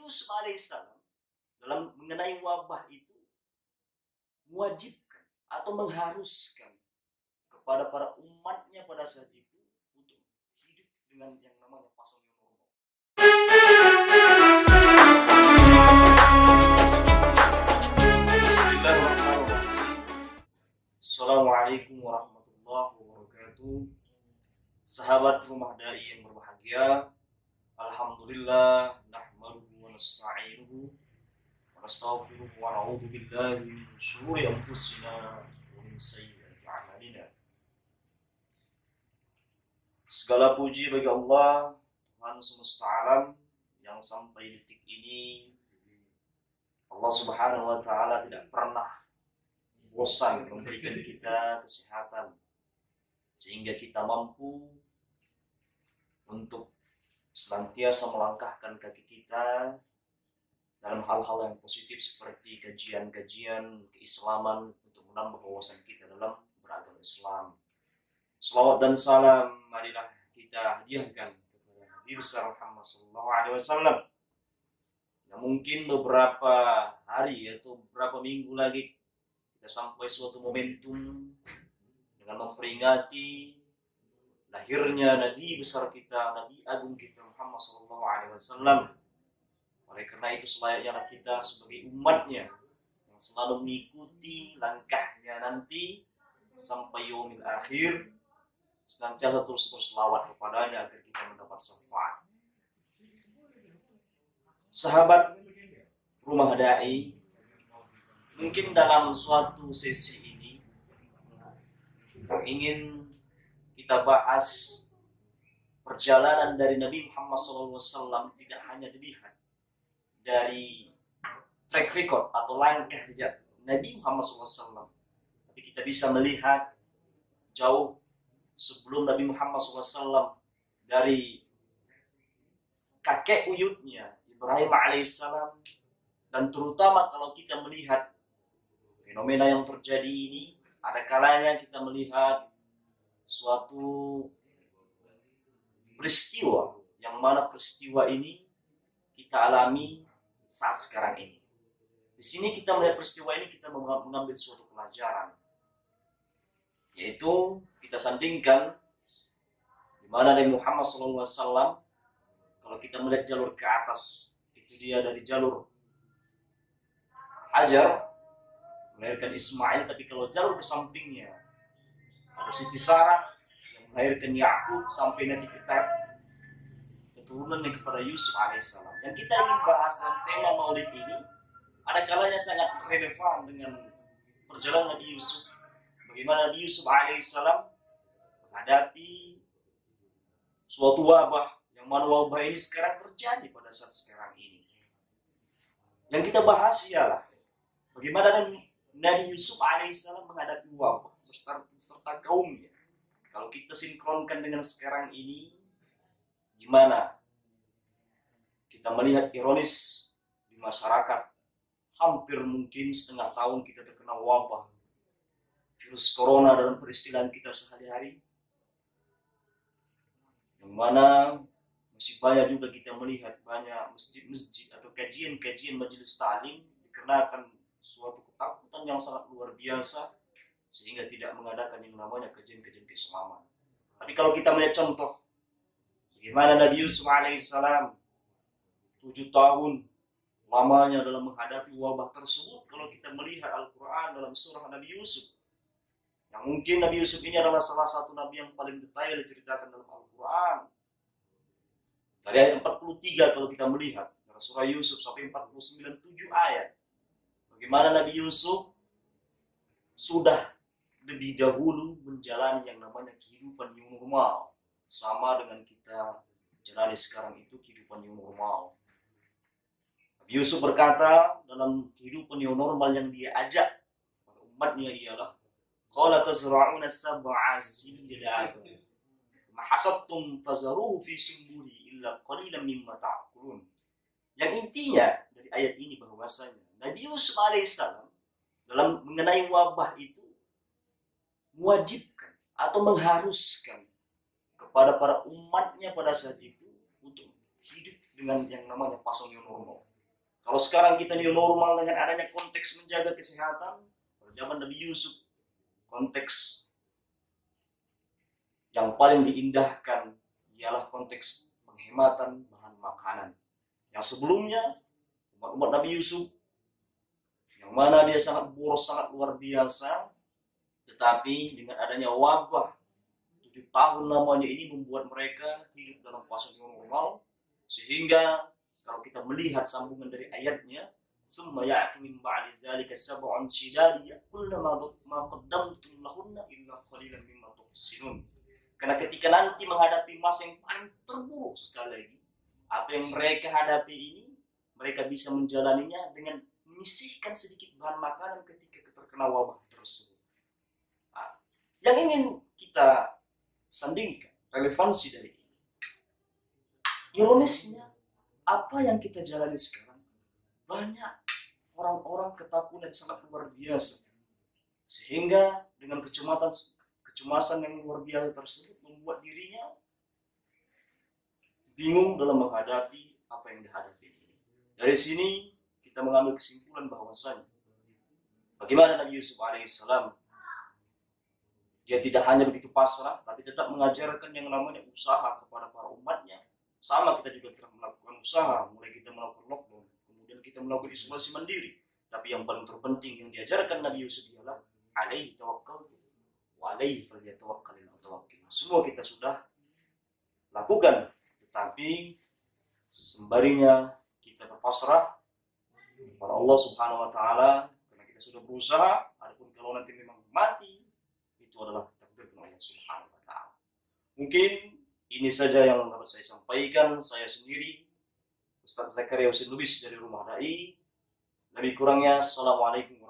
Yusuf alaihissalam dalam mengenai wabah itu mewajibkan atau mengharuskan kepada para umatnya pada saat itu untuk hidup dengan yang namanya fase new normal. Bismillahirrahmanirrahim. Assalamualaikum warahmatullahi wabarakatuh. Sahabat rumah dai yang berbahagia, alhamdulillah nahmaduhu wa nasta'inuhu wa nastaghfiruhu wa na'udzu billahi min syururi anfusina wa min sayyiati a'malina. Segala puji bagi Allah, Tuhan semesta alam, yang sampai detik ini Allah Subhanahu wa taala tidak pernah bosan memberikan kita kesehatan sehingga kita mampu untuk senantiasa melangkahkan kaki kita dalam hal-hal yang positif seperti kajian-kajian keislaman untuk menambah wawasan kita dalam beragama Islam. Salawat dan salam marilah kita hadiahkan kepada Nabi besar Muhammad SAW. Nah, mungkin beberapa hari atau beberapa minggu lagi kita sampai suatu momentum dengan memperingati lahirnya Nabi besar kita, Nabi agung kita Muhammad SAW. Oleh karena itu selayaknya kita sebagai umatnya yang selalu mengikuti langkahnya nanti sampai yaumil akhir, senantiasa terus berselawat kepadanya agar kita mendapat syafaat. Sahabat rumah dai, mungkin dalam suatu sesi ini yang ingin kita bahas perjalanan dari Nabi Muhammad SAW tidak hanya dilihat dari track record atau langkah jejak Nabi Muhammad SAW, tapi kita bisa melihat jauh sebelum Nabi Muhammad SAW, dari kakek buyutnya Ibrahim alaihissalam, dan terutama kalau kita melihat fenomena yang terjadi ini, ada kalanya kita melihat suatu peristiwa yang mana peristiwa ini kita alami saat sekarang ini. Di sini kita melihat peristiwa ini, kita mengambil suatu pelajaran, yaitu kita sandingkan di mana Nabi Muhammad SAW, kalau kita melihat jalur ke atas, itu dia dari jalur Hajar melahirkan Ismail, tapi kalau jalur ke sampingnya ada Siti Sarah yang melahirkan Yakub sampai nanti kita keturunannya kepada Yusuf alaihissalam. Yang kita ingin bahas dalam tema maulid ini, ada kalanya sangat relevan dengan perjalanan Nabi Yusuf. Bagaimana Nabi Yusuf alaihissalam menghadapi suatu wabah, yang mana wabah ini sekarang terjadi pada saat sekarang ini. Yang kita bahas ialah bagaimana Nabi Yusuf alaihissalam menghadapi wabah beserta kaumnya. Kalau kita sinkronkan dengan sekarang ini, gimana kita melihat ironis di masyarakat, hampir mungkin setengah tahun kita terkena wabah virus corona dalam peristilaan kita sehari-hari, yang mana masih banyak juga kita melihat banyak masjid-masjid atau kajian-kajian majelis ta'lim dikarenakan suatu ketakutan yang sangat luar biasa sehingga tidak mengadakan yang namanya kajian-kajian keislaman. Tapi kalau kita melihat contoh bagaimana Nabi Yusuf alaihissalam 7 tahun lamanya dalam menghadapi wabah tersebut, kalau kita melihat Al-Quran dalam surah Nabi Yusuf, yang mungkin Nabi Yusuf ini adalah salah satu Nabi yang paling detail diceritakan dalam Al-Quran. Dari ayat 43 kalau kita melihat dari surah Yusuf sampai 49, 7 ayat. Bagaimana Nabi Yusuf sudah lebih dahulu menjalani yang namanya kehidupan new normal, sama dengan kita jalani sekarang itu kehidupan new normal. Nabi Yusuf berkata dalam kehidupan new normal yang dia ajak pada umatnya ialah qala tazra'una sab'a sinina ma hasabtum fazaruhu fi sumbuli illa qalilan mimma ta'kulun. Yang intinya dari ayat ini bahwasanya Nabi Yusuf alaihissalam dalam mengenai wabah itu mewajibkan atau mengharuskan kepada para umatnya pada saat itu untuk hidup dengan yang namanya fase new normal. Kalau sekarang kita new normal dengan adanya konteks menjaga kesehatan, pada zaman Nabi Yusuf, konteks yang paling diindahkan ialah konteks penghematan bahan makanan. Yang sebelumnya, umat Nabi Yusuf, yang mana dia sangat boros, sangat luar biasa, tetapi dengan adanya wabah 7 tahun lamanya ini membuat mereka hidup dalam fase normal, sehingga kalau kita melihat sambungan dari ayatnya, summa ya'ti min ba'di dzalika sab'un shidad yaqulna ma qaddamtum lahunna illa qalilan mimma tuhsinun. Karena ketika nanti menghadapi masa yang paling terburuk sekali lagi, apa yang mereka hadapi ini, mereka bisa menjalaninya dengan menyisihkan sedikit bahan makanan ketika terkena wabah tersebut. Nah, yang ingin kita sandingkan relevansi dari ini. Ironisnya, apa yang kita jalani sekarang, banyak orang-orang ketakutan sangat luar biasa. Sehingga dengan kecemasan yang luar biasa tersebut membuat dirinya bingung dalam menghadapi apa yang dihadapi ini. Dari sini kita mengambil kesimpulan bahwasanya bagaimana Nabi Yusuf alaihissalam, dia tidak hanya begitu pasrah, tapi tetap mengajarkan yang namanya usaha kepada para umatnya. Sama kita juga telah melakukan usaha, mulai kita melakukan lockdown, kemudian kita melakukan isolasi mandiri. Tapi yang paling terpenting yang diajarkan Nabi Yusuf ialah alaihi tawakkaltu wa alaihi falyatawakkalul mutawakkilun. Semua kita sudah lakukan, tetapi sembarinya kita berpasrah kepada Allah Subhanahu wa taala karena kita sudah berusaha. Adapun kalau nanti memang mati, itu adalah takdir Allah Subhanahu wa taala. Mungkin ini saja yang dapat saya sampaikan. Saya sendiri Ustaz Zakaria Husin Lubis dari Rumah Dai. Lebih kurangnya, assalamualaikum